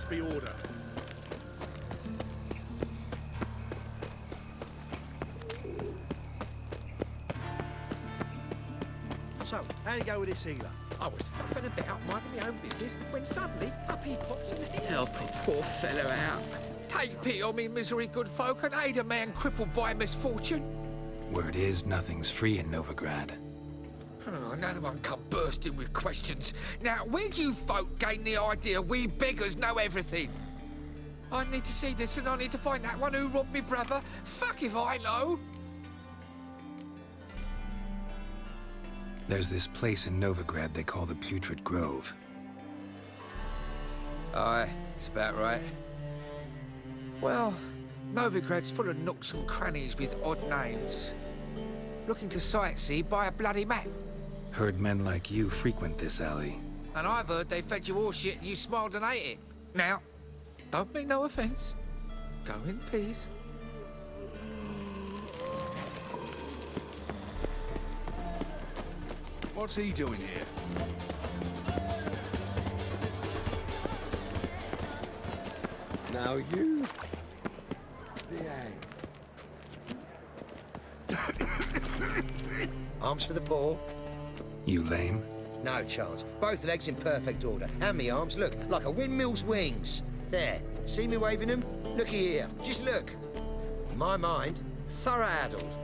must be order. So, how'd you go with this healer? I was faffing about minding my own business when suddenly up he pops in the air. Help a poor fellow out. Take pity on me, misery, good folk, and aid a man crippled by misfortune. Word is nothing's free in Novigrad. Oh, another one come bursting with questions. Now, where do you folk gain the idea we beggars know everything? I need to see this and I need to find that one who robbed me brother. Fuck if I know. There's this place in Novigrad they call the Putrid Grove. Aye, it's about right. Well, Novigrad's full of nooks and crannies with odd names. Looking to sightsee, buy a bloody map. Heard men like you frequent this alley. And I've heard they fed you all shit and you smiled and ate it. Now, don't mean no offence. Go in peace. What's he doing here? Now you behave. Arms for the poor. You lame? No chance. Both legs in perfect order. And me arms, look, like a windmill's wings. There. See me waving them? Looky here. Just look. In my mind, thorough addled.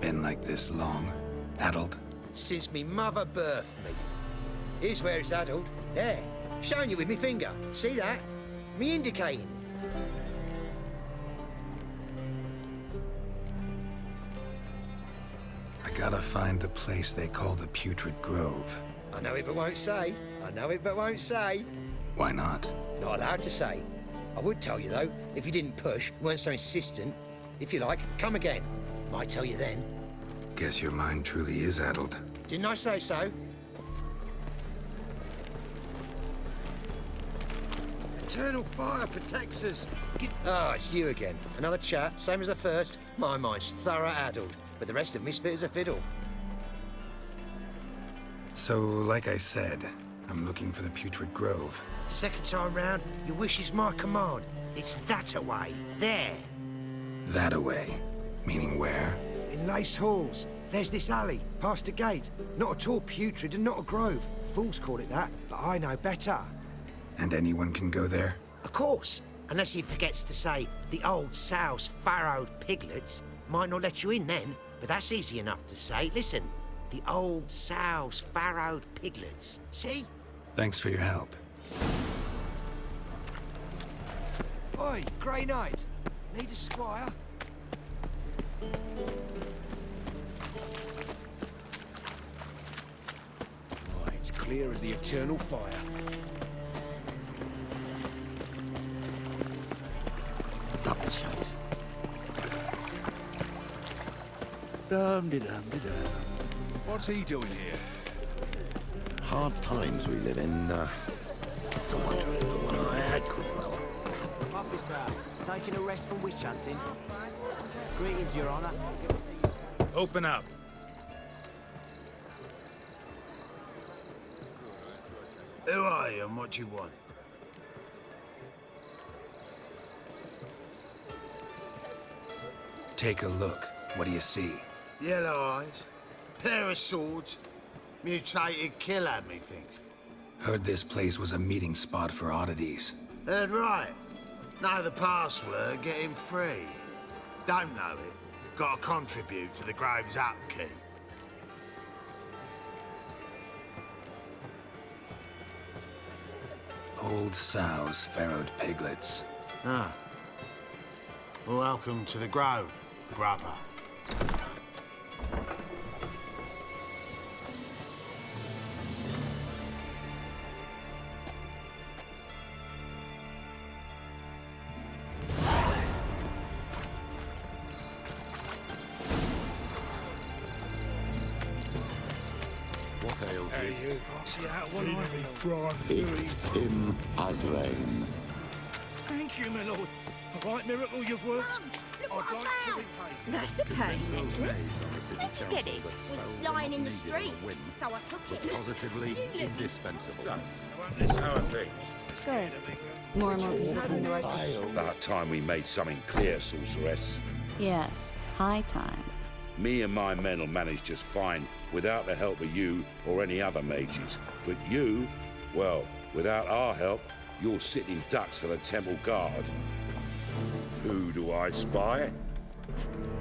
Been like this long? Addled? Since me mother birthed me. Here's where it's addled. There. Showing you with me finger. See that? Me indicating. I gotta find the place they call the Putrid Grove. I know it but won't say. I know it but won't say. Why not? Not allowed to say. I would tell you though, if you didn't push, weren't so insistent. If you like, come again. Might tell you then. Guess your mind truly is addled. Didn't I say so? Eternal fire protects us. Ah, it's you again. Another chat, same as the first. My mind's thorough addled, but the rest of me's fit as a fiddle. So, like I said, I'm looking for the Putrid Grove. Second time round, your wish is my command. It's that away. There. That away? Meaning where? In Lace Halls. There's this alley, past a gate. Not at all putrid and not a grove. Fools call it that, but I know better. And anyone can go there? Of course. Unless he forgets to say the old sow's farrowed piglets. Might not let you in then, but that's easy enough to say. Listen, the old sow's farrowed piglets. See? Thanks for your help. Oi, Grey Knight. Need a squire? Right, it's clear as the eternal fire. Double shows. Dum-de-dum-de-dum. What's he doing here? Hard times we live in. So wondering the one I had. Officer, taking a rest from witch hunting. Greetings, Your Honor. Good to see you. Open up. Who are you and what do you want? Take a look. What do you see? Yellow eyes, pair of swords, mutated killer, methinks. Heard this place was a meeting spot for oddities. Heard right. Know the password, get him free. Don't know it, gotta contribute to the Grove's upkeep. Old sows, farrowed piglets. Ah. Welcome to the Grove, brother. What ails you? You can't see out one eye. It him as rain. Thank you, my lord. A right miracle you've worked. I'd like to repay. That's a pearl necklace. On the city Where'd you get council it? that Was spells are lying not in the needed street, on a whim, so I took but it. positively indispensable. How are things? Good. More and more people come to our city. About time we made something clear, sorceress. Yes, high time. Me and my men will manage just fine without the help of you or any other mages. But you, well, without our help, you're sitting ducks for the temple guard. Who do I spy?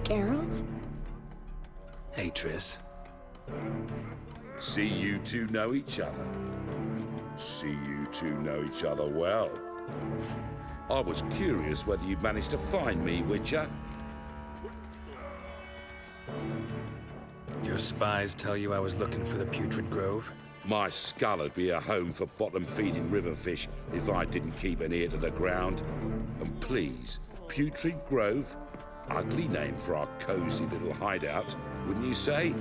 Geralt? Hey, Triss. See you two know each other. See you two know each other well. I was curious whether you'd managed to find me, Witcher. Your spies tell you I was looking for the Putrid Grove? My skull would be a home for bottom-feeding river fish if I didn't keep an ear to the ground. And please, Putrid Grove? Ugly name for our cozy little hideout, wouldn't you say?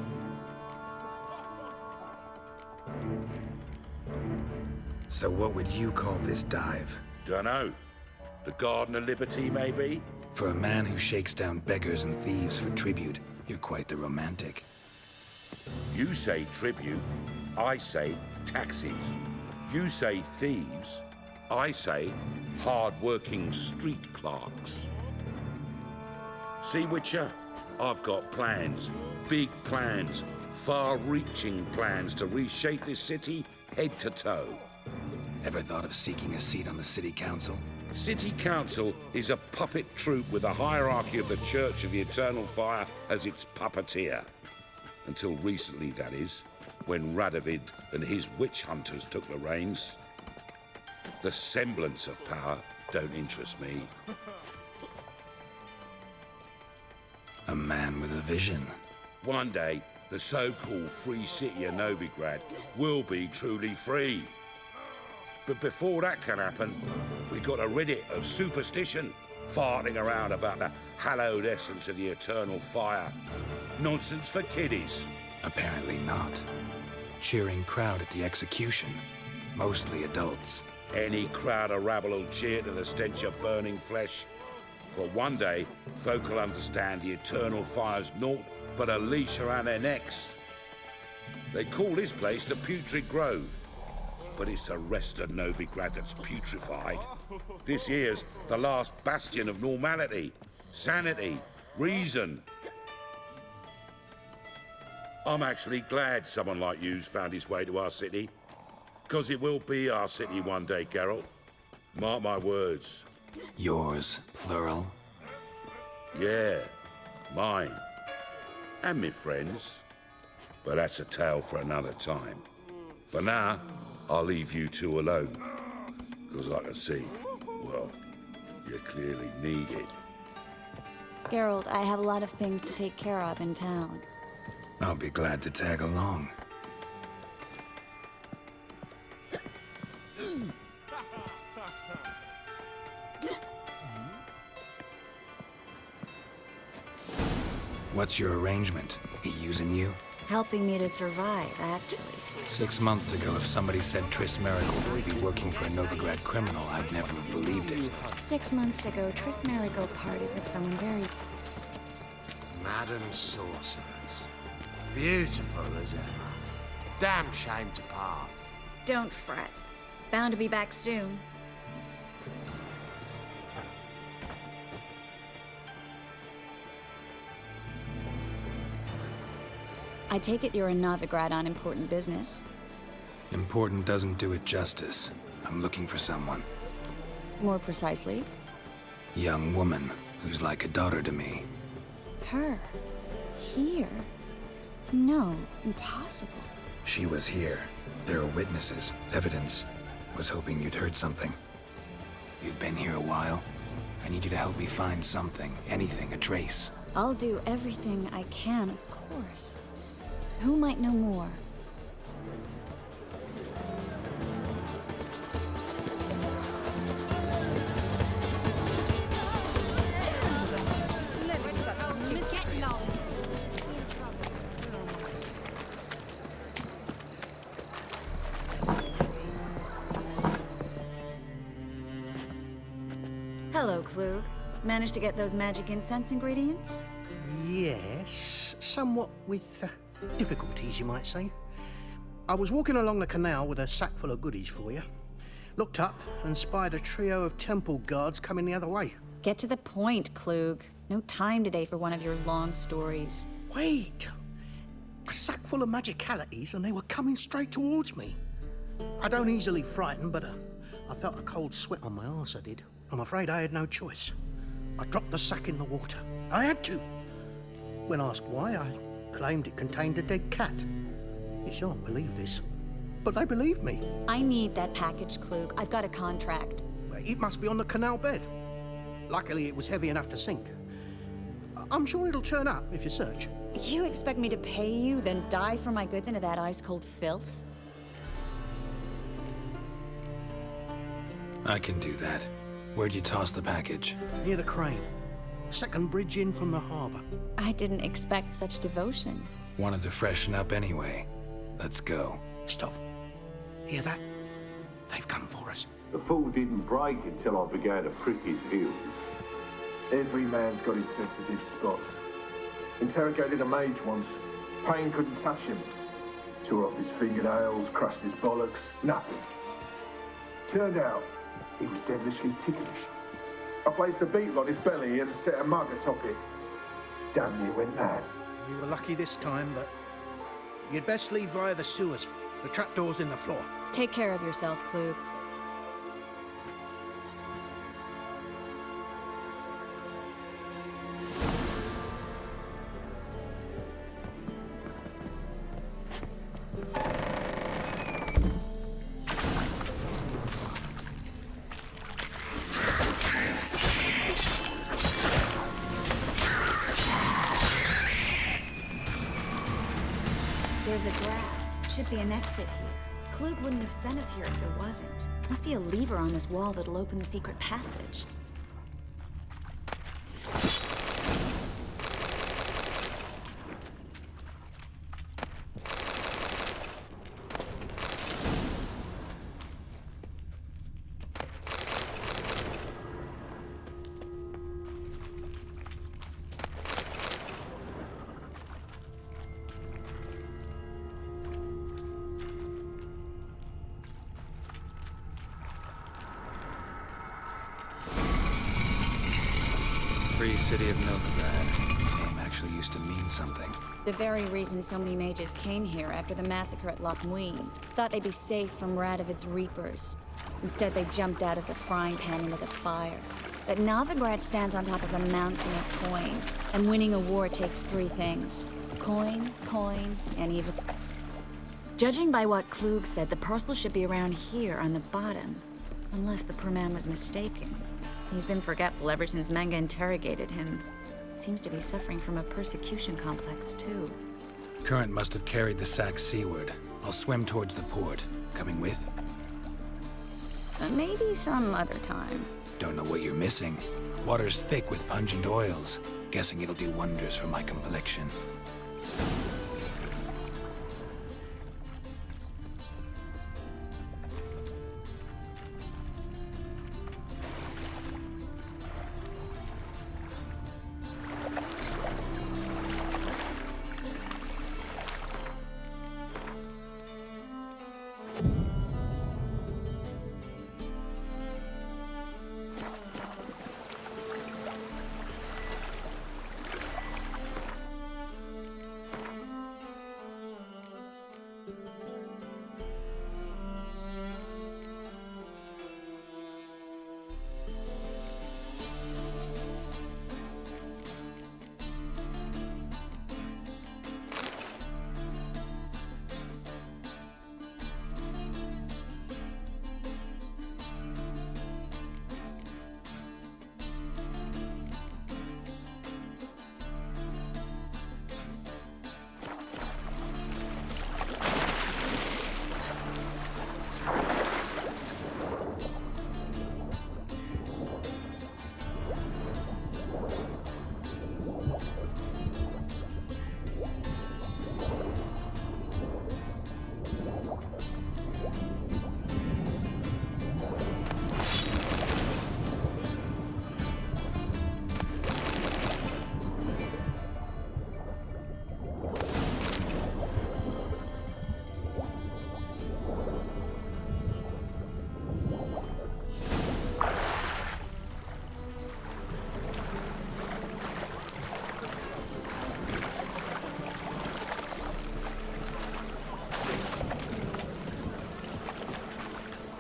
So what would you call this dive? Dunno. The Garden of Liberty, maybe? For a man who shakes down beggars and thieves for tribute, you're quite the romantic. You say tribute, I say taxis. You say thieves, I say hard-working street clerks. See, Witcher, I've got plans, big plans, far-reaching plans to reshape this city head to toe. Ever thought of seeking a seat on the city council? City Council is a puppet troupe with the hierarchy of the Church of the Eternal Fire as its puppeteer. Until recently, that is, when Radovid and his witch hunters took the reins. The semblance of power don't interest me. A man with a vision. One day, the so-called free city of Novigrad will be truly free. But before that can happen, we've got to rid it of superstition, farting around about the hallowed essence of the eternal fire. Nonsense for kiddies. Apparently not. Cheering crowd at the execution. Mostly adults. Any crowd of rabble will cheer to the stench of burning flesh. But one day, folk will understand the eternal fire's naught but a leash around their necks. They call this place the Putrid Grove. But it's the rest of Novigrad that's putrefied. This here's the last bastion of normality, sanity, reason. I'm actually glad someone like you's found his way to our city. Because it will be our city one day, Geralt. Mark my words. Yours, plural. Yeah, mine. And me friends. But that's a tale for another time. For now, I'll leave you two alone. Because I can see, well, you clearly need it. Geralt, I have a lot of things to take care of in town. I'll be glad to tag along. What's your arrangement? He using you? Helping me to survive, actually. 6 months ago, if somebody said Triss Merigold would be working for a Novigrad criminal, I'd never have believed it. 6 months ago, Triss Merigold parted with someone very... Madam Sorceress. Beautiful as ever. Damn shame to part. Don't fret. Bound to be back soon. I take it you're in Novigrad on important business. Important doesn't do it justice. I'm looking for someone. More precisely? Young woman who's like a daughter to me. Her? Here? No, impossible. She was here. There are witnesses, evidence. Was hoping you'd heard something. You've been here a while. I need you to help me find something, anything, a trace. I'll do everything I can, of course. Who might know more? Hello, Klug. Managed to get those magic incense ingredients? Yes, somewhat with difficulties, you might say. I was walking along the canal with a sack full of goodies for you. Looked up and spied a trio of temple guards coming the other way. Get to the point, Klug. No time today for one of your long stories. Wait! A sack full of magicalities and they were coming straight towards me. I don't easily frighten, but I felt a cold sweat on my arse, I did. I'm afraid I had no choice. I dropped the sack in the water. I had to. When asked why, I claimed it contained a dead cat. You shan't believe this, but they believed me. I need that package, Klug. I've got a contract. It must be on the canal bed. Luckily, it was heavy enough to sink. I'm sure it'll turn up if you search. You expect me to pay you, then dive for my goods into that ice-cold filth? I can do that. Where'd you toss the package? Near the crane. Second bridge in from the harbor. I didn't expect such devotion. Wanted to freshen up anyway. Let's go. Stop. Hear that? They've come for us. The fall didn't break until I began to prick his heels. Every man's got his sensitive spots. Interrogated a mage once. Pain couldn't touch him. Tore off his fingernails, crushed his bollocks, nothing. Turned out, he was devilishly ticklish. I placed a beetle on his belly and set a mug atop it. Damn near went mad. We were lucky this time, but you'd best leave via the sewers. The trapdoor's in the floor. Take care of yourself, Klug. There's a grab. Should be an exit here. Klug wouldn't have sent us here if there wasn't. Must be a lever on this wall that'll open the secret passage. Free City of Novigrad. The name actually used to mean something. The very reason so many mages came here after the massacre at Loch Muin. Thought they'd be safe from Radovid's reapers. Instead, they jumped out of the frying pan into the fire. But Novigrad stands on top of a mountain of coin, and winning a war takes three things. Coin, and evil. Judging by what Klug said, the parcel should be around here on the bottom. Unless the poor man was mistaken. He's been forgetful ever since Manga interrogated him. Seems to be suffering from a persecution complex, too. Current must have carried the sack seaward. I'll swim towards the port. Coming with? Maybe some other time. Don't know what you're missing. Water's thick with pungent oils. Guessing it'll do wonders for my complexion.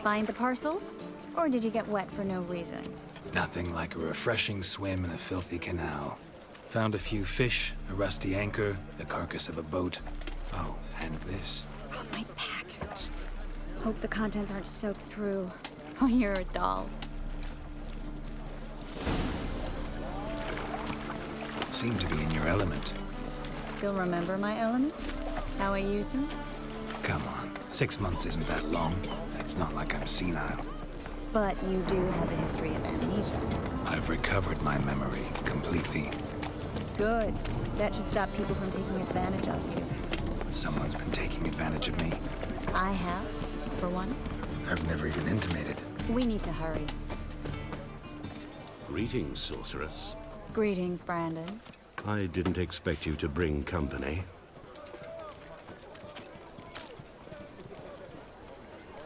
Find the parcel? Or did you get wet for no reason? Nothing like a refreshing swim in a filthy canal. Found a few fish, a rusty anchor, the carcass of a boat. Oh, and this. Oh, my package. Hope the contents aren't soaked through. Oh, you're a doll. Seem to be in your element. Still remember my elements? How I use them? Come on, 6 months isn't that long. It's not like I'm senile. But you do have a history of amnesia. I've recovered my memory completely. Good. That should stop people from taking advantage of you. Someone's been taking advantage of me. I have, for one. I've never even intimated. We need to hurry. Greetings, sorceress. Greetings, Brandon. I didn't expect you to bring company.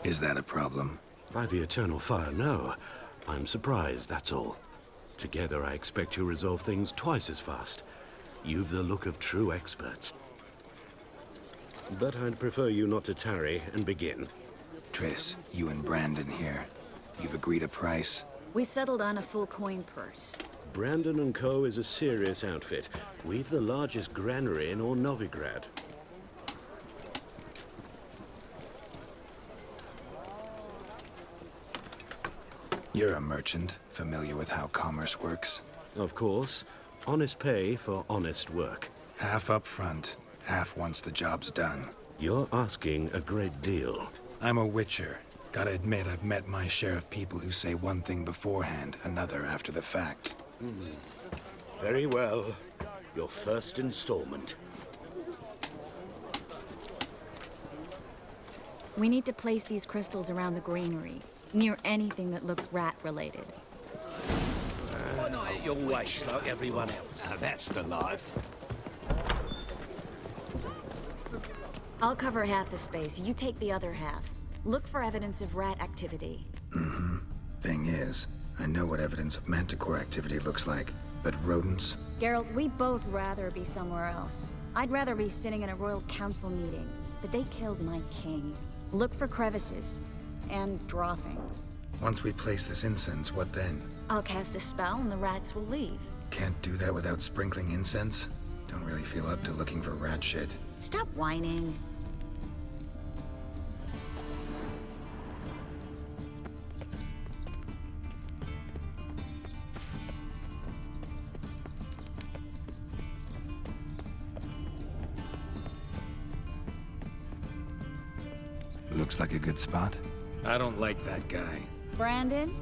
Is that a problem? By the Eternal Fire, no. I'm surprised, that's all. Together, I expect you'll resolve things twice as fast. You've the look of true experts. But I'd prefer you not to tarry and begin. Triss, you and Brandon here. You've agreed a price? We settled on a full coin purse. Brandon & Co. is a serious outfit. We've the largest granary in all Novigrad. You're a merchant, familiar with how commerce works? Of course. Honest pay for honest work. Half up front, half once the job's done. You're asking a great deal. I'm a witcher. Gotta admit, I've met my share of people who say one thing beforehand, another after the fact. Very well. Your first installment. We need to place these crystals around the granary, near anything that looks rat-related. Why not at your waist like everyone else? Now that's the life. I'll cover half the space, you take the other half. Look for evidence of rat activity. Thing is, I know what evidence of manticore activity looks like, but rodents? Geralt, we both rather be somewhere else. I'd rather be sitting in a royal council meeting, but they killed my king. Look for crevices and droppings. Once we place this incense, what then? I'll cast a spell and the rats will leave. Can't do that without sprinkling incense? Don't really feel up to looking for rat shit. Stop whining. Looks like a good spot. I don't like that guy. Brandon?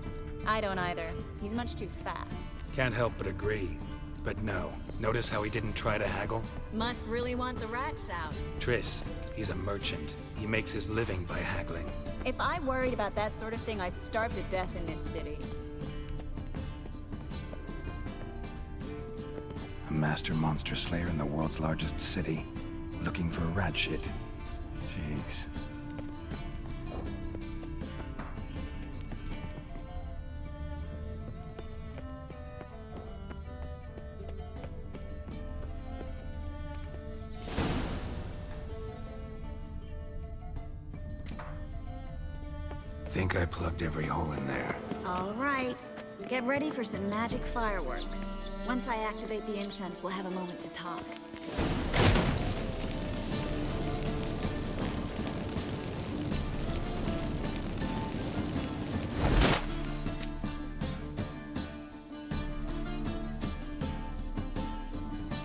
I don't either. He's much too fat. Can't help but agree. But no. Notice how he didn't try to haggle? Must really want the rats out. Triss, he's a merchant. He makes his living by haggling. If I worried about that sort of thing, I'd starve to death in this city. A master monster slayer in the world's largest city. Looking for rat shit. Jeez. Think I plugged every hole in there. All right. Get ready for some magic fireworks. Once I activate the incense, we'll have a moment to talk.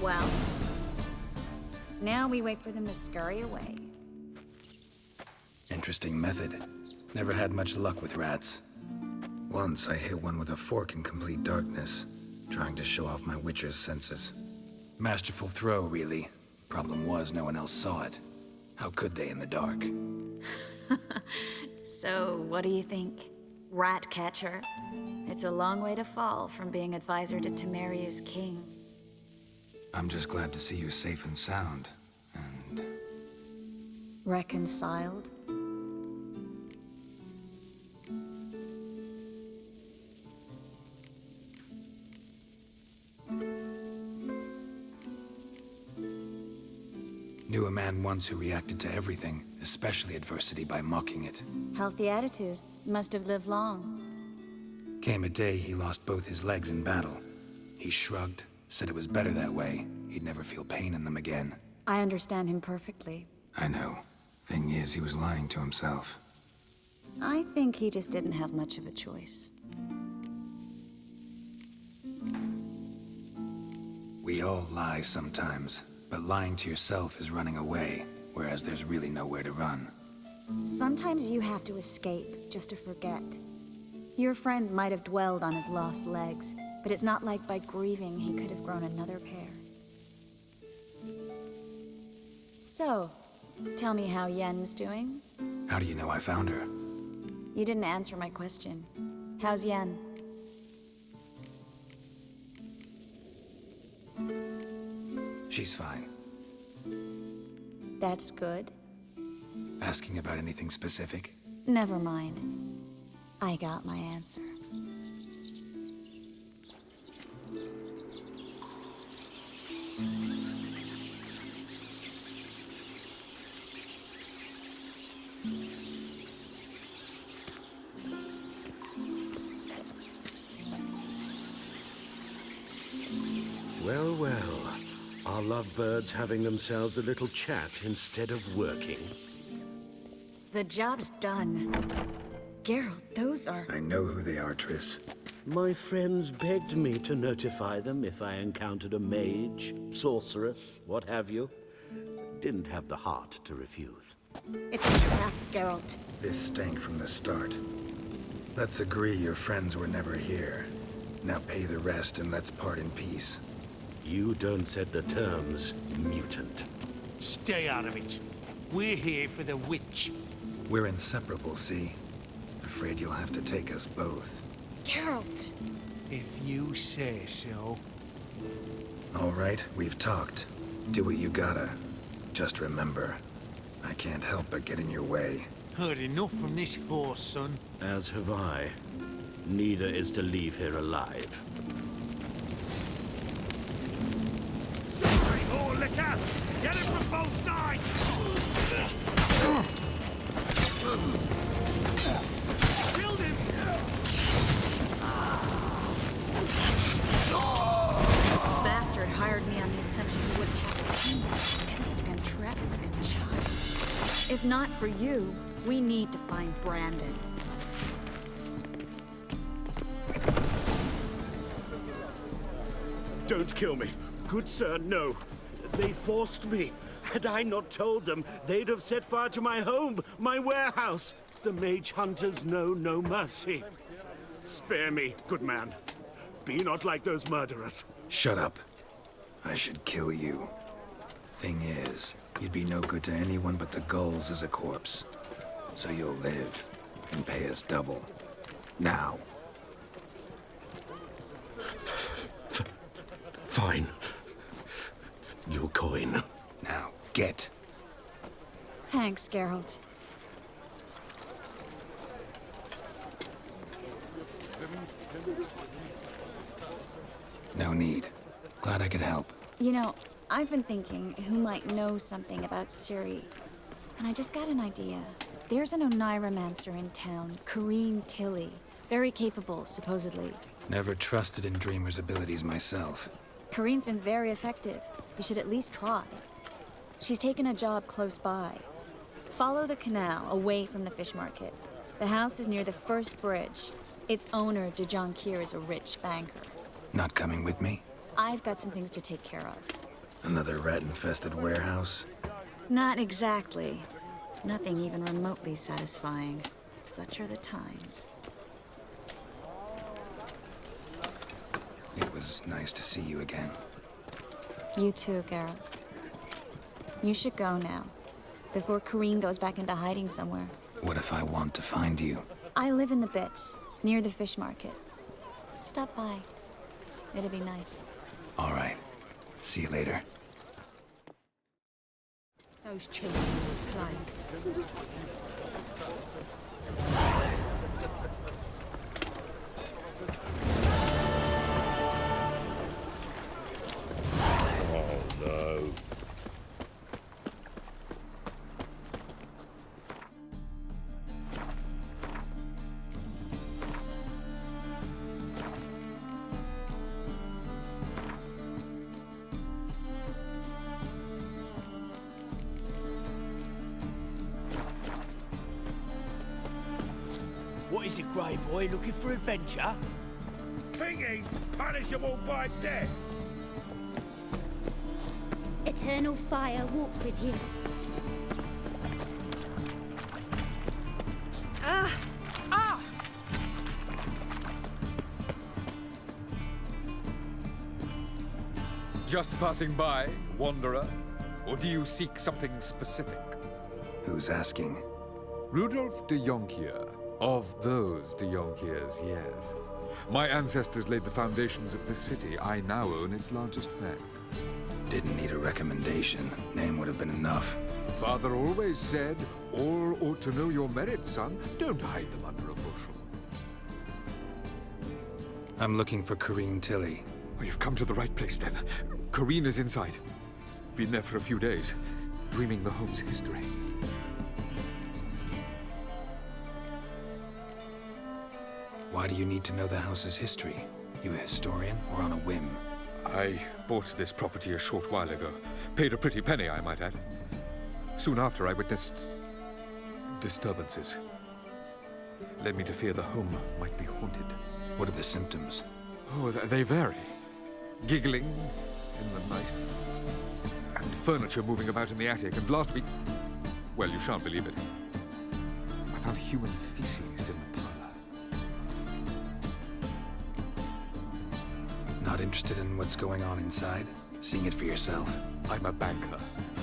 Well, now we wait for them to scurry away. Interesting method. Never had much luck with rats. Once I hit one with a fork in complete darkness, trying to show off my witcher's senses. Masterful throw, really. Problem was, no one else saw it. How could they in the dark? So, what do you think? Rat catcher? It's a long way to fall from being advisor to Temeria's king. I'm just glad to see you safe and sound, and... Reconciled? Knew a man once who reacted to everything, especially adversity, by mocking it. Healthy attitude. Must have lived long. Came a day he lost both his legs in battle. He shrugged, said it was better that way. He'd never feel pain in them again. I understand him perfectly. I know. Thing is, he was lying to himself. I think he just didn't have much of a choice. We all lie sometimes, but lying to yourself is running away, whereas there's really nowhere to run. Sometimes you have to escape just to forget. Your friend might have dwelled on his lost legs, but it's not like by grieving he could have grown another pair. So, tell me how Yen's doing? How do you know I found her? You didn't answer my question. How's Yen? She's fine. That's good. Asking about anything specific? Never mind. I got my answer. Well, well. Are lovebirds having themselves a little chat instead of working? The job's done. Geralt, those are... I know who they are, Triss. My friends begged me to notify them if I encountered a mage, sorceress, what have you. Didn't have the heart to refuse. It's a trap, Geralt. This stank from the start. Let's agree your friends were never here. Now pay the rest and let's part in peace. You don't set the terms, mutant. Stay out of it. We're here for the witch. We're inseparable, see? Afraid you'll have to take us both. Geralt! If you say so. All right, we've talked. Do what you gotta. Just remember, I can't help but get in your way. Heard enough from this horse, son. As have I. Neither is to leave here alive. Oh, look out! Get him from both sides! Killed him! Bastard hired me on the assumption he wouldn't have to tempt and trap and child. If not for you, we need to find Brandon. Don't kill me. Good sir, no. They forced me. Had I not told them, they'd have set fire to my home, my warehouse. The mage hunters know no mercy. Spare me, good man. Be not like those murderers. Shut up. I should kill you. Thing is, you'd be no good to anyone but the gulls as a corpse. So you'll live and pay us double. Now. Fine. Your coin. Now, get. Thanks, Geralt. No need. Glad I could help. You know, I've been thinking who might know something about Ciri. And I just got an idea. There's an Oneiromancer in town, Corrine Tilly. Very capable, supposedly. Never trusted in Dreamer's abilities myself. Corrine's been very effective. You should at least try. She's taken a job close by. Follow the canal away from the fish market. The house is near the first bridge. Its owner, de Jonquière, is a rich banker. Not coming with me? I've got some things to take care of. Another rat-infested warehouse? Not exactly. Nothing even remotely satisfying. Such are the times. It was nice to see you again. You too, Geralt. You should go now, before Corrine goes back into hiding somewhere. What if I want to find you? I live in the Bits, near the fish market. Stop by. It'll be nice. All right. See you later. Those children would climb. Oh, no. Is it Grey Boy looking for adventure? Think he's punishable by death? Eternal fire walk with you. Ah! Just passing by, wanderer? Or do you seek something specific? Who's asking? Rudolf de Jonkier. Of those de Jonkiers, yes. My ancestors laid the foundations of this city. I now own its largest bank. Didn't need a recommendation. Name would have been enough. Father always said, all ought to know your merits, son. Don't hide them under a bushel. I'm looking for Corrine Tilly. Oh, you've come to the right place, then. Corrine is inside. Been there for a few days, dreaming the home's history. Why do you need to know the house's history? You a historian or on a whim? I bought this property a short while ago. Paid a pretty penny, I might add. Soon after, I witnessed disturbances. Led me to fear the home might be haunted. What are the symptoms? Oh, they vary. Giggling in the night. And furniture moving about in the attic. And last week... well, you shan't believe it. I found human feces in the parlor. Not interested in what's going on inside? Seeing it for yourself? I'm a banker.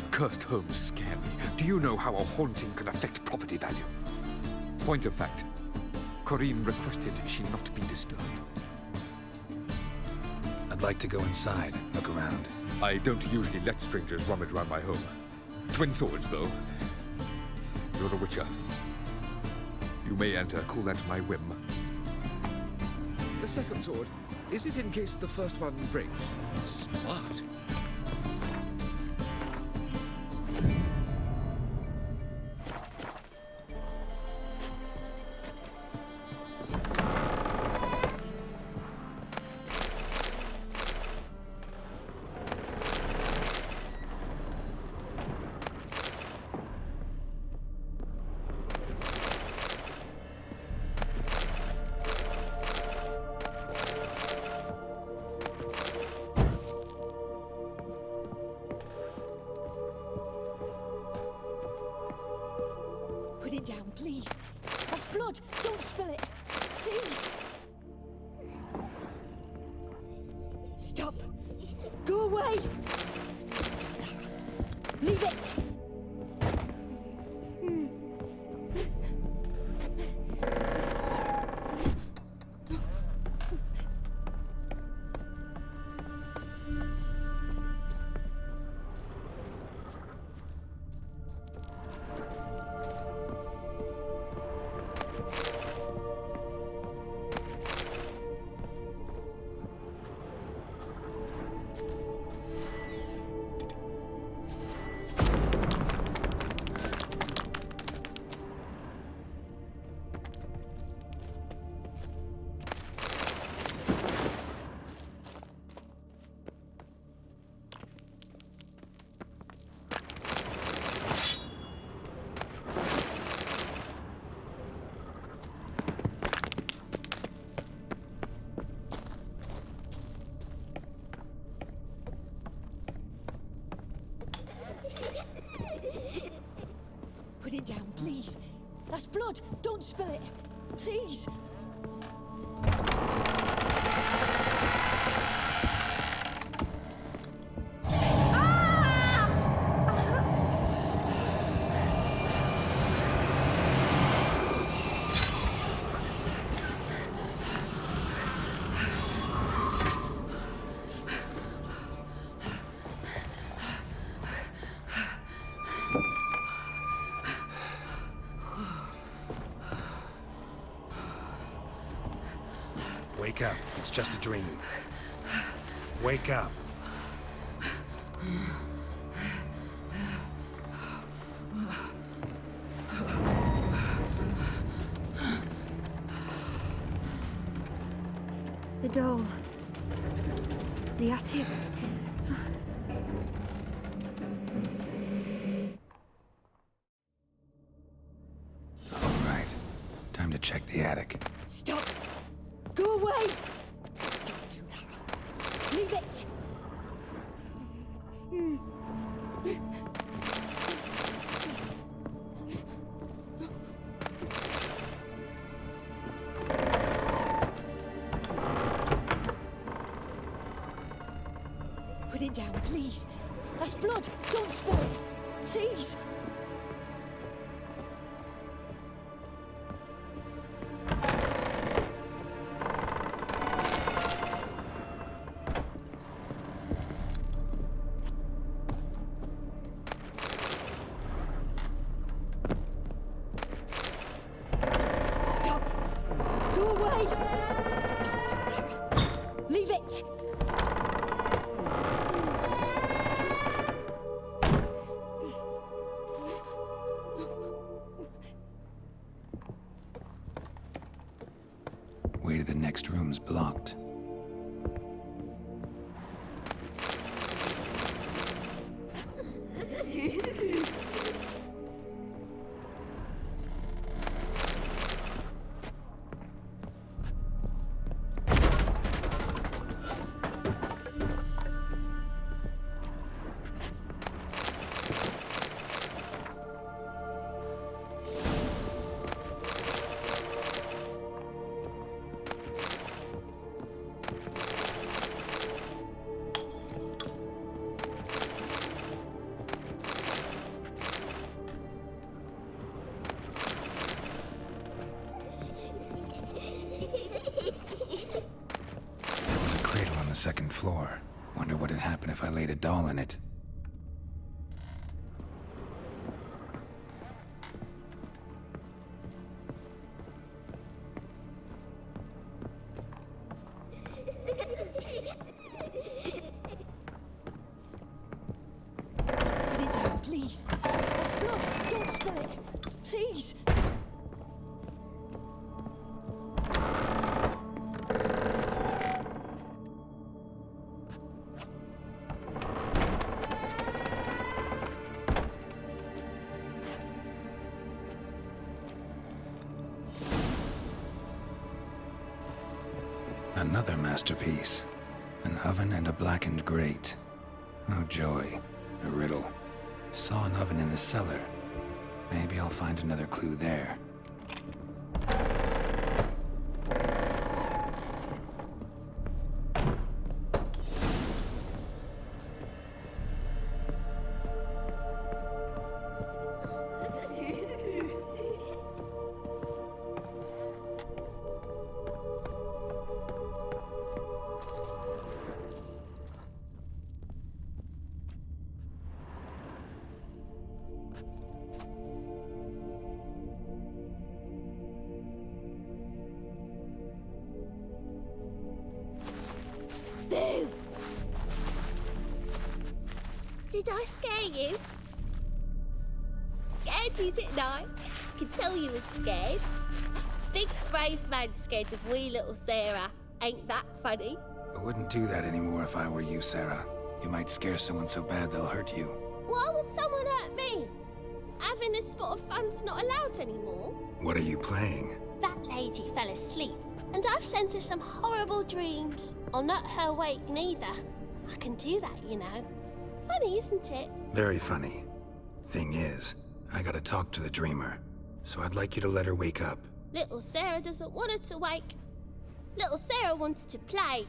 Cursed homes scare me. Do you know how a haunting can affect property value? Point of fact, Corrine requested she not be disturbed. I'd like to go inside, look around. I don't usually let strangers rummage around my home. Twin swords, though. You're a witcher. You may enter, call that my whim. The second sword, is it in case the first one breaks? Smart. Put it down, please. That's blood. Don't spill it. Please. Stop. Go away. Leave it. Put it down, please. That's blood. Don't spill it. Please. Wake up. It's just a dream. Wake up. The doll. The attic. All right. Time to check the attic. Leave it! Put it down, please. That's blood. Don't spill it. Please. Stop. Go away. Don't do that. Leave it. Way to the next room's blocked. Second floor. Wonder what'd happen if I laid a doll in it. Put it down, please. That's blood. Don't spill it. Please. Another masterpiece. An oven and a blackened grate. Oh joy. A riddle. Saw an oven in the cellar. Maybe I'll find another clue there. Boo! Did I scare you? Scared you, didn't I? I can tell you was scared. Big brave man scared of wee little Sarah. Ain't that funny? I wouldn't do that anymore if I were you, Sarah. You might scare someone so bad they'll hurt you. Why would someone hurt me? Having a spot of fun's not allowed anymore. What are you playing? That lady fell asleep, and I've sent her some horrible dreams. I'll not her wake neither. I can do that, you know. Funny, isn't it? Very funny. Thing is, I gotta talk to the dreamer, so I'd like you to let her wake up. Little Sarah doesn't want her to wake. Little Sarah wants to play.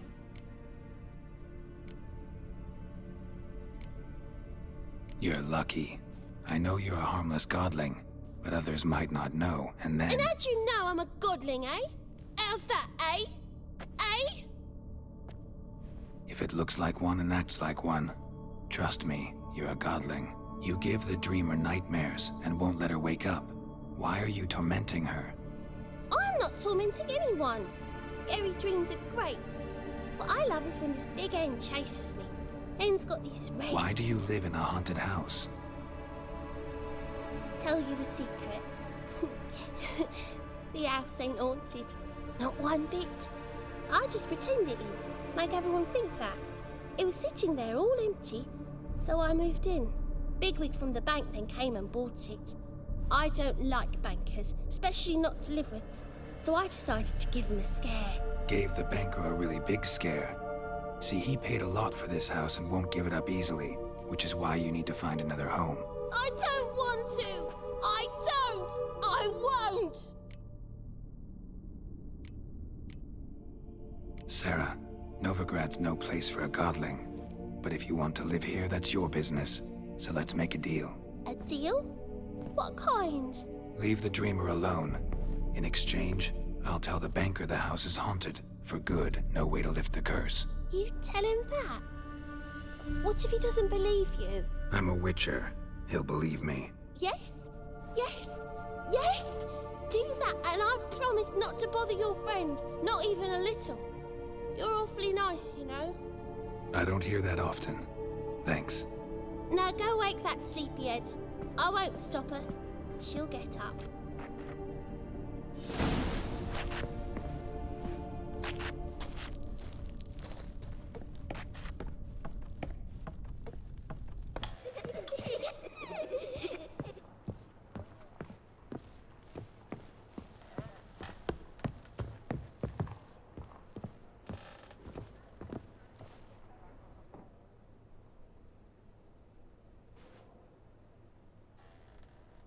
You're lucky. I know you're a harmless godling, but others might not know, and then... And how'd you know I'm a godling, eh? How's that, eh? Eh? If it looks like one and acts like one, trust me, you're a godling. You give the dreamer nightmares and won't let her wake up. Why are you tormenting her? I'm not tormenting anyone. Scary dreams are great. What I love is when this big hen chases me. Hen's got these red... Why do you live in a haunted house? Tell you a secret. The house ain't haunted. Not one bit. I just pretend it is. Make everyone think that. It was sitting there all empty, so I moved in. Bigwig from the bank then came and bought it. I don't like bankers, especially not to live with, so I decided to give him a scare. Gave the banker a really big scare. See, he paid a lot for this house and won't give it up easily, which is why you need to find another home. I don't want to! I don't! I won't! Sarah, Novigrad's no place for a godling. But if you want to live here, that's your business. So let's make a deal. A deal? What kind? Leave the dreamer alone. In exchange, I'll tell the banker the house is haunted. For good, no way to lift the curse. You tell him that? What if he doesn't believe you? I'm a witcher. He'll believe me. Yes? Yes? Yes! Do that and I promise not to bother your friend. Not even a little. You're awfully nice, you know. I don't hear that often. Thanks. Now go wake that sleepyhead. I won't stop her. She'll get up.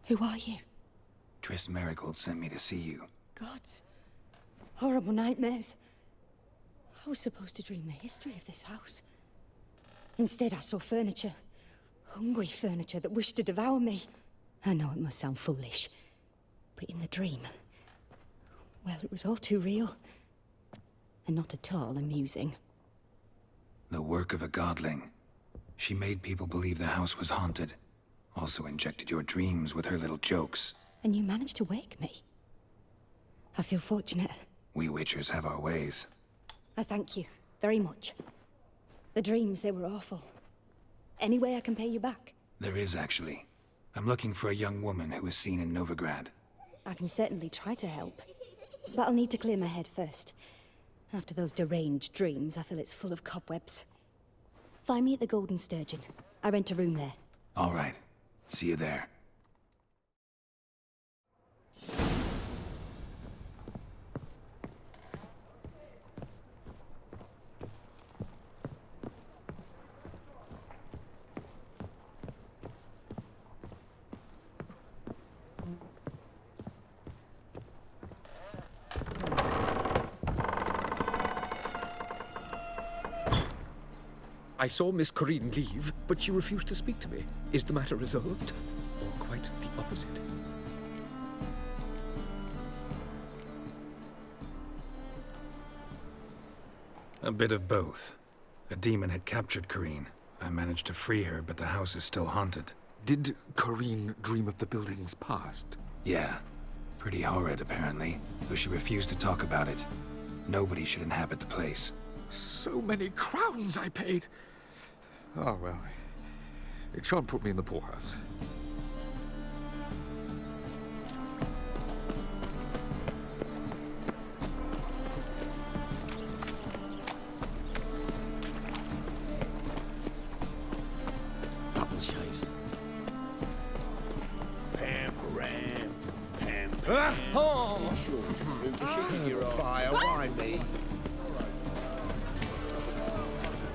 Who are you? Triss Marigold sent me to see you. Gods. Horrible nightmares. I was supposed to dream the history of this house. Instead, I saw furniture. Hungry furniture that wished to devour me. I know it must sound foolish, but in the dream, well, it was all too real. And not at all amusing. The work of a godling. She made people believe the house was haunted. Also injected your dreams with her little jokes. And you managed to wake me. I feel fortunate. We witchers have our ways. I thank you very much. The dreams, they were awful. Any way I can pay you back? There is, actually. I'm looking for a young woman who was seen in Novigrad. I can certainly try to help. But I'll need to clear my head first. After those deranged dreams, I feel it's full of cobwebs. Find me at the Golden Sturgeon. I rent a room there. All right. See you there. I saw Miss Corinne leave, but she refused to speak to me. Is the matter resolved? Or quite the opposite? A bit of both. A demon had captured Corinne. I managed to free her, but the house is still haunted. Did Corinne dream of the building's past? Yeah. Pretty horrid, apparently, though she refused to talk about it. Nobody should inhabit the place. So many crowns I paid! Oh, well. It shan't put me in the poorhouse. Double chase. Pam-param. Ah! Pam-pam. Fire, why me?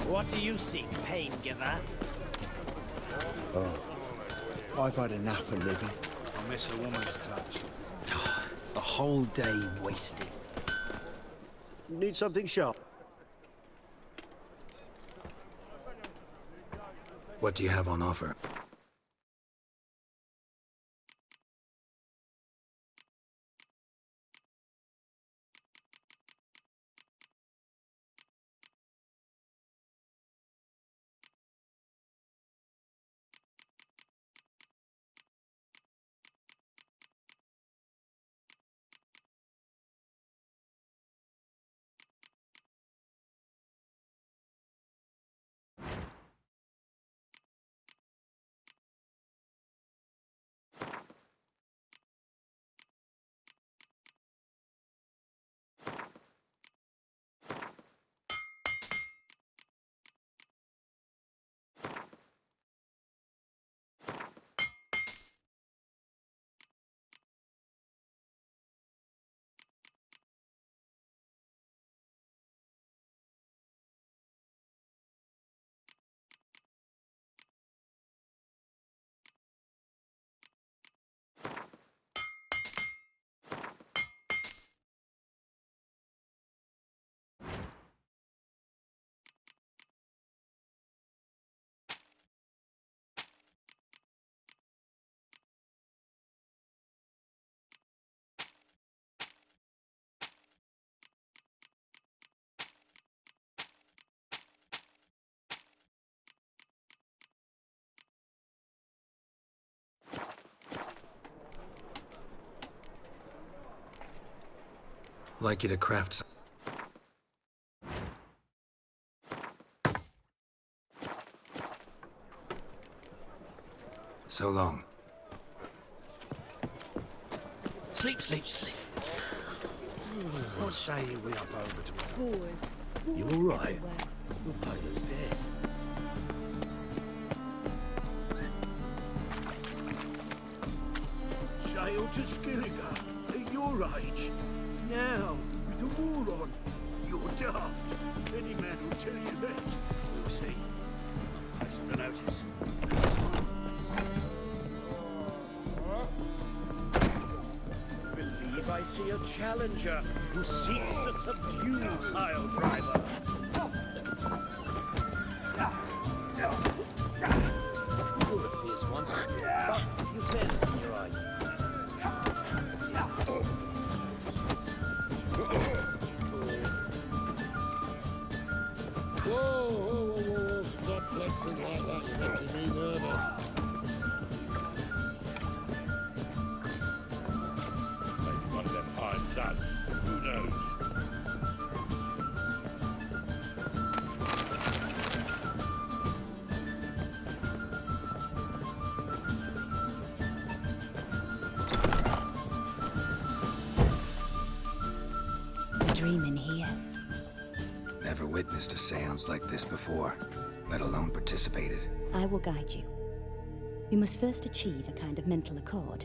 What do you seek, pain giver? Oh, I've had enough of living. I miss a woman's touch. The whole day wasted. Need something sharp? What do you have on offer? like you to craft some. So long. Sleep, sleep, sleep. What say we up over to her? Boars. You all right? Your paler's dead. Sail to Skillinger at your age. Now, with the war on, you're daft. Any man will tell you that. We'll see. That's the notice. Believe I see a challenger who seeks to subdue Pile Driver. You're a fierce one, but you've fairness in your eyes. Whoa, stop flexing like that, you're making me nervous. Maybe one of them hind lads, who knows? Dreaming here. Never witnessed a seance like this before, let alone participated. I will guide you. You must first achieve a kind of mental accord.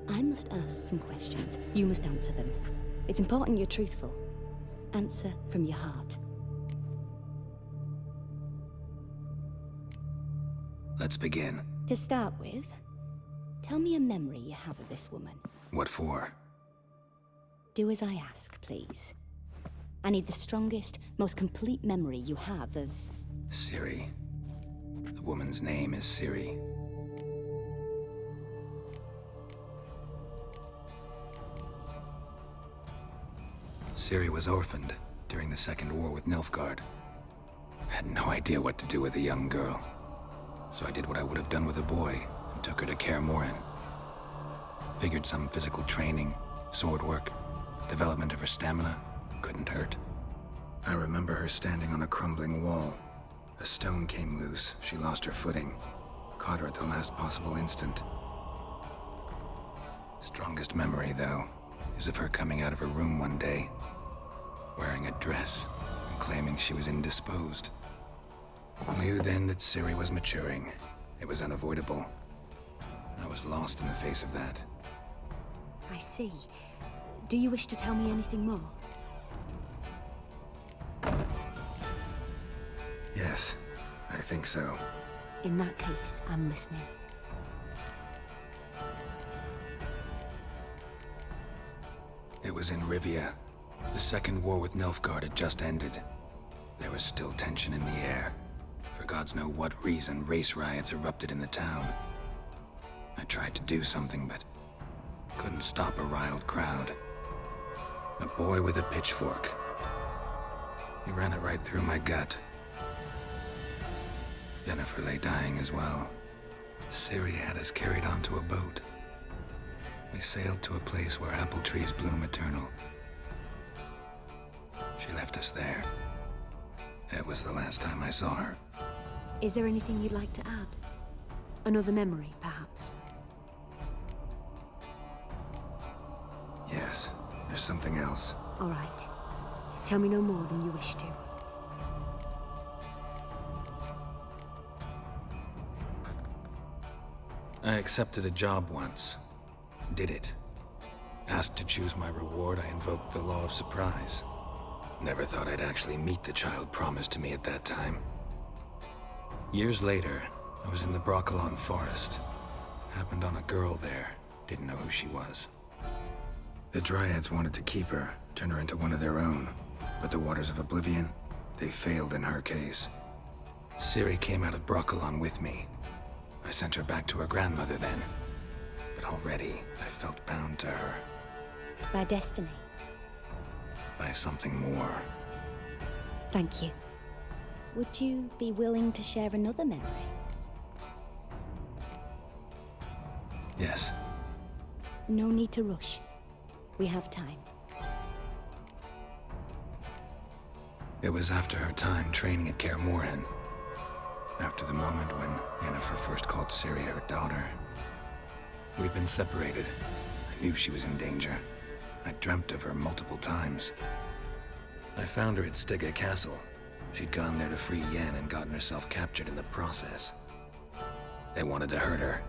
I must ask some questions. You must answer them. It's important you're truthful. Answer from your heart. Let's begin. To start with, tell me a memory you have of this woman. What for? Do as I ask, please. I need the strongest, most complete memory you have of... Ciri. The woman's name is Ciri. Ciri was orphaned during the Second War with Nilfgaard. Had no idea what to do with a young girl. So I did what I would have done with a boy and took her to Kaer Morhen. Figured some physical training, sword work, development of her stamina couldn't hurt. I remember her standing on a crumbling wall. A stone came loose, she lost her footing. Caught her at the last possible instant. Strongest memory, though, is of her coming out of her room one day, wearing a dress and claiming she was indisposed. Knew then that Ciri was maturing. It was unavoidable. I was lost in the face of that. I see. Do you wish to tell me anything more? Yes, I think so. In that case, I'm listening. It was in Rivia. The Second War with Nilfgaard had just ended. There was still tension in the air. For gods know what reason, race riots erupted in the town. I tried to do something, but couldn't stop a riled crowd. A boy with a pitchfork. He ran it right through my gut. Yennefer lay dying as well. Ciri had us carried onto a boat. We sailed to a place where apple trees bloom eternal. She left us there. That was the last time I saw her. Is there anything you'd like to add? Another memory, perhaps? Yes, there's something else. All right. Tell me no more than you wish to. I accepted a job once. Did it. Asked to choose my reward, I invoked the law of surprise. Never thought I'd actually meet the child promised to me at that time. Years later, I was in the Brokilon forest. Happened on a girl there. Didn't know who she was. The Dryads wanted to keep her, turn her into one of their own. But the Waters of Oblivion, they failed in her case. Ciri came out of Brokilon with me. I sent her back to her grandmother then. But already, I felt bound to her. By destiny. By something more. Thank you. Would you be willing to share another memory? Yes. No need to rush. We have time. It was after her time training at Kaer Morhen. After the moment when Yennefer first called Ciri her daughter. We'd been separated. I knew she was in danger. I dreamt of her multiple times. I found her at Stygga Castle. She'd gone there to free Yen and gotten herself captured in the process. They wanted to hurt her.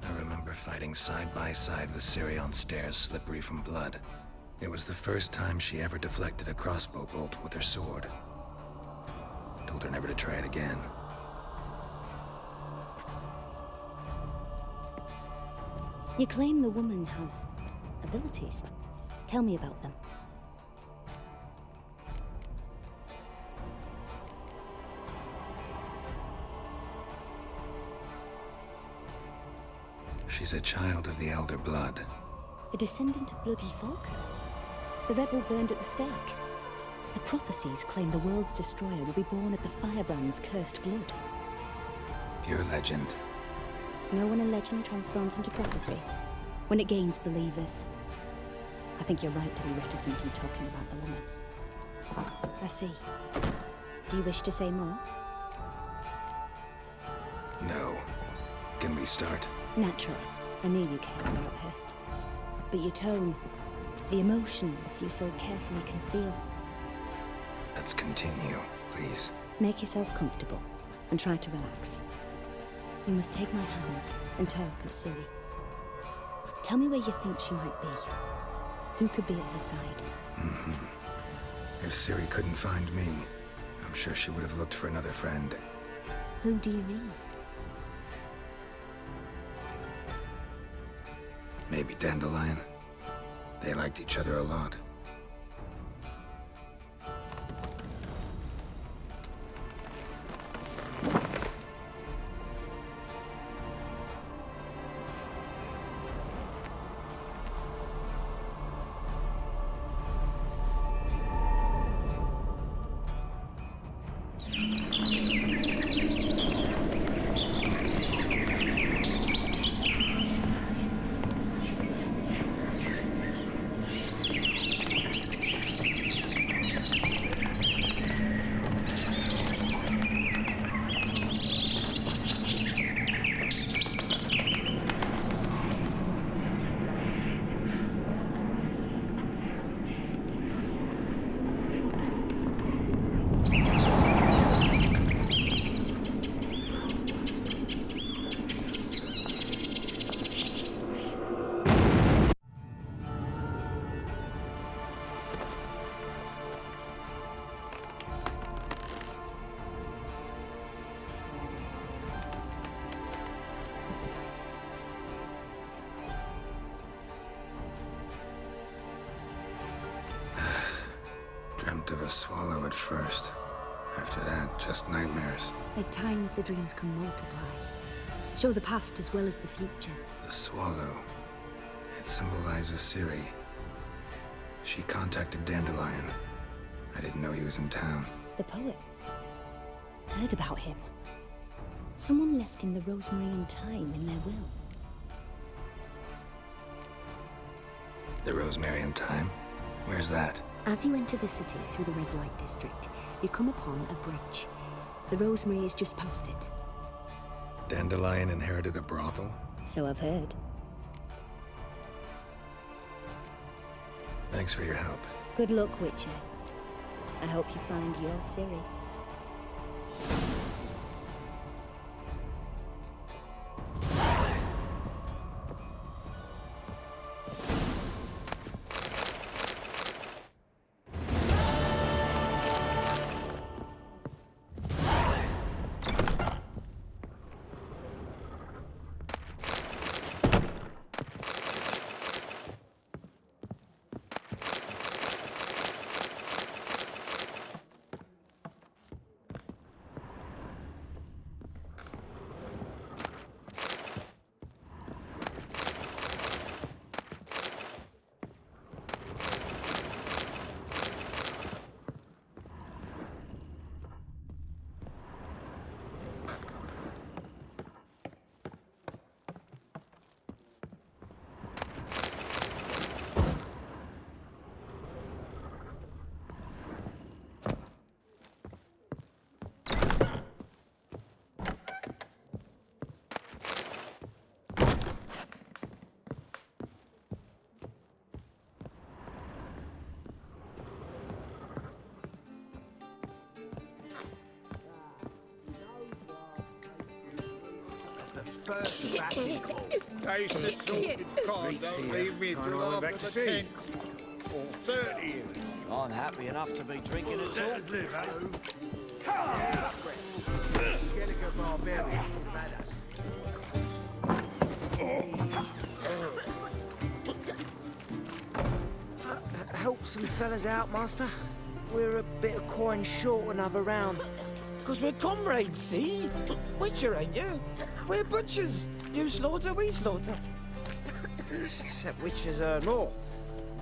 I remember fighting side by side with Ciri on stairs slippery from blood. It was the first time she ever deflected a crossbow bolt with her sword. Told her never to try it again. You claim the woman has abilities. Tell me about them. She's a child of the Elder Blood. A descendant of bloody folk? The rebel burned at the stake. The prophecies claim the world's destroyer will be born of the Firebrand's cursed blood. Pure legend. Know when a legend transforms into prophecy? When it gains believers. I think you're right to be reticent in talking about the woman. I see. Do you wish to say more? No. Can we start? Naturally. I knew you cared about her. But your tone, the emotions you so carefully conceal. Let's continue, please. Make yourself comfortable and try to relax. You must take my hand and talk of Ciri. Tell me where you think she might be. Who could be at her side? If Ciri couldn't find me, I'm sure she would have looked for another friend. Who do you mean? Maybe Dandelion. They liked each other a lot. Dreamt of a swallow at first. After that, just nightmares. At times the dreams can multiply. Show the past as well as the future. The swallow. It symbolizes Ciri. She contacted Dandelion. I didn't know he was in town. The poet. Heard about him. Someone left him the Rosemary and Thyme in their will. The Rosemary and Thyme? Where's that? As you enter the city through the red light district, you come upon a bridge. The Rosemary is just past it. Dandelion inherited a brothel? So I've heard. Thanks for your help. Good luck, Witcher. I hope you find your Ciri. first batting call. Taste the salted cod, don't leave me till after the 10th. Or 30th. I'm happy enough to be drinking at all. Skellige barbarians will mad us. Help some fellas out, Master. We're a bit of coin short another round. 'Cause we're comrades, see? Witcher, ain't you? We're butchers. You slaughter, we slaughter. Except witchers earn more.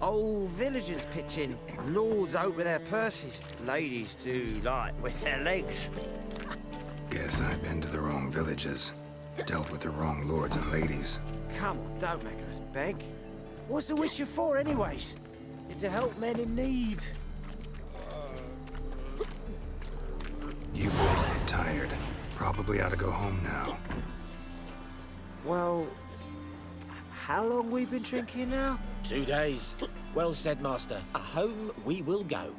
Old villagers pitch in. Lords out with their purses. Ladies do like with their legs. Guess I've been to the wrong villages. Dealt with the wrong lords and ladies. Come on, don't make us beg. What's the witcher for, anyways? It's to help men in need. You boys look tired. Probably ought to go home now. Well, how long we been drinking now? 2 days. Well said, Master. Home we will go.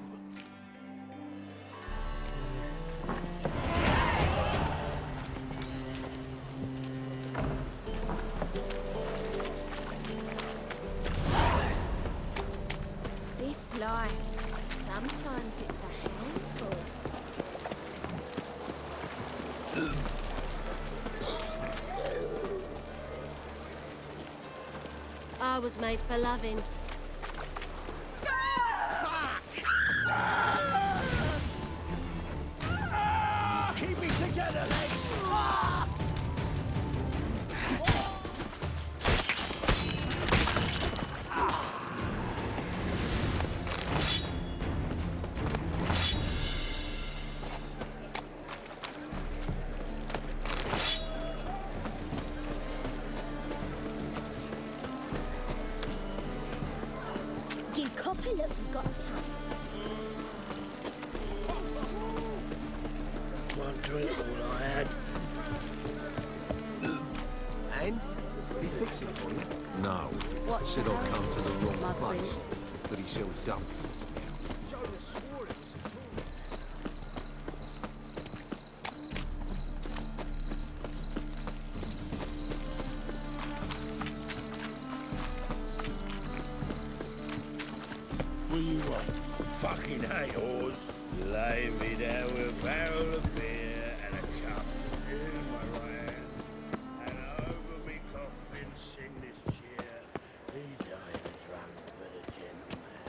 This life, sometimes it's a handful. I was made for loving. Keep me together, legs! You copper, look, you got a cup. One drink, all I had. And? Did he fix it for you? No. What He said I'd come to the wrong My place. print. But he sells dumplings now. What do you want? Fucking hate whores. Lay me down with a barrel of beer and a cup in my right hand. And over me coffin sing this cheer. He died drunk but a gentleman.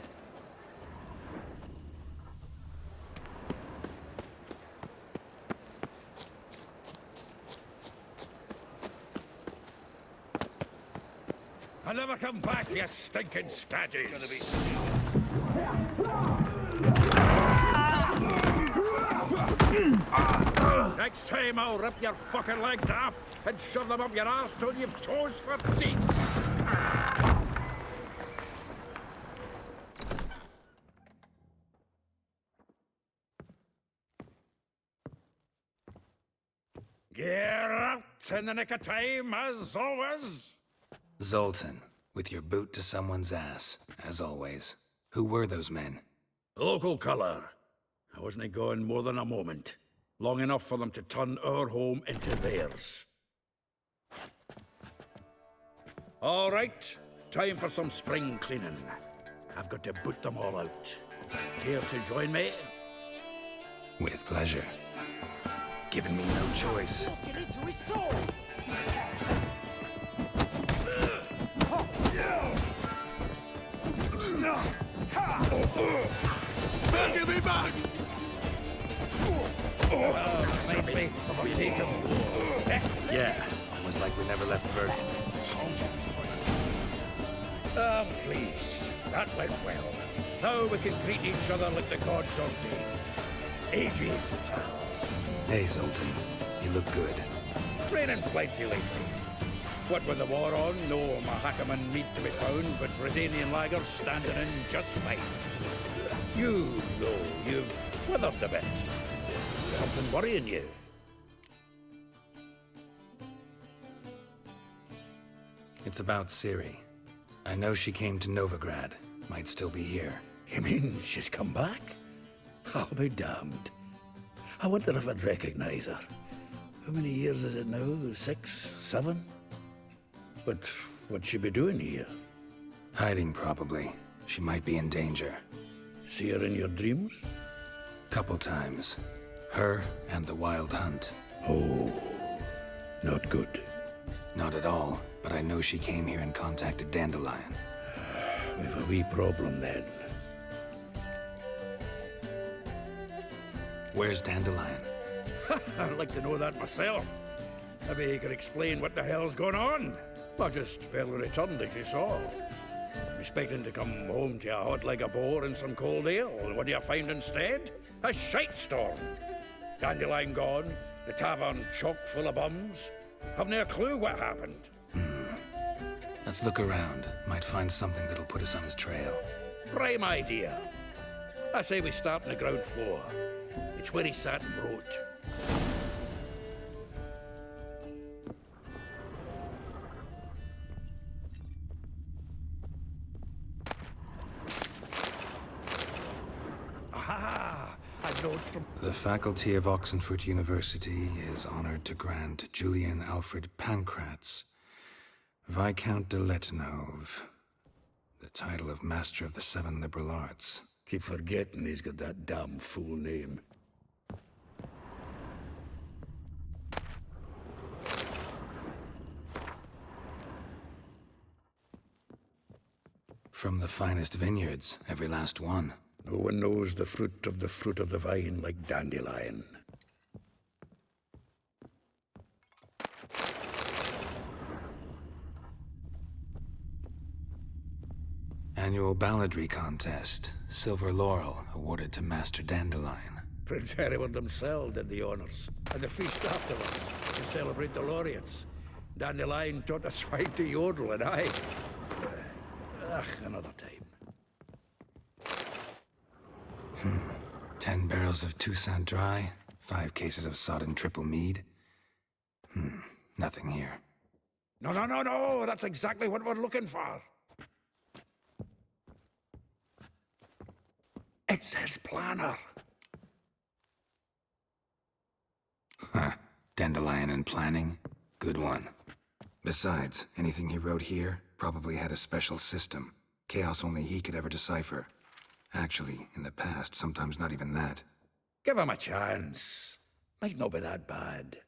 I'll never come back, you stinking scadges. Gonna be next time I'll rip your fucking legs off and shove them up your ass till you've toes for teeth. Get out in the nick of time, as always. Zoltan, with your boot to someone's ass, as always. Who were those men? Local colour. I wasn't gone more than a moment. Long enough for them to turn our home into theirs. All right, time for some spring cleaning. I've got to boot them all out. Care to join me? With pleasure. Given me no choice. Walking into his sword! Give me back! Reminds me of a piece of... Yeah, almost like we never left Verdun. I'm pleased. That went well. Now we can greet each other like the gods ordained. Ages, pal. Hey, Zoltan. You look good. Training plenty lately. What with the war on, no Mahakaman need to be found, but Redanian lagers standing in just fine. You know you've weathered a bit. Something worrying you? It's about Ciri. I know she came to Novigrad. Might still be here. You mean she's come back? I'll be damned. I wonder if I'd recognize her. How many years is it now? 6, 7? But what'd she be doing here? Hiding, probably. She might be in danger. See her in your dreams? Couple times. Her and the Wild Hunt. Oh, not good. Not at all, but I know she came here and contacted Dandelion. We've a wee problem then. Where's Dandelion? I'd like to know that myself. Maybe he could explain what the hell's going on. I just barely returned, as you saw. Expecting to come home to a hot like a boar and some cold ale, and what do you find instead? A shitestorm. Dandelion gone, the tavern chock full of bums. Haven't a clue what happened. Let's look around. Might find something that'll put us on his trail. Prime idea. I say we start on the ground floor. It's where he sat and wrote. Aha! A note from... The faculty of Oxenfurt University is honored to grant Julian Alfred Pancratz, Viscount de Letenove, the title of Master of the Seven Liberal Arts. Keep forgetting he's got that damn fool name. From the finest vineyards, every last one. No one knows the fruit of the vine like Dandelion. Annual balladry contest. Silver laurel awarded to Master Dandelion. Prince Hereward himself did the honors, and the feast afterwards to celebrate the laureates. Dandelion taught a swine to yodel, and I... another time. 10 barrels of Toussaint Dry, 5 cases of sodden triple mead. Nothing here. No, that's exactly what we're looking for. It's his planner. Dandelion and planning? Good one. Besides, anything he wrote here probably had a special system. Chaos only he could ever decipher. Actually, in the past, sometimes not even that. Give him a chance. Might not be that bad.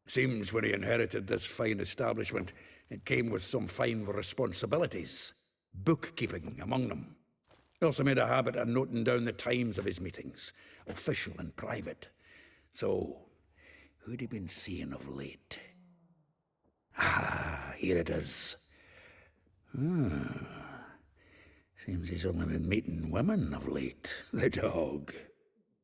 Seems when he inherited this fine establishment, it came with some fine responsibilities. Bookkeeping among them. He also made a habit of noting down the times of his meetings, official and private. So, who'd he been seeing of late? Here it is. Seems he's only been meeting women of late, the dog.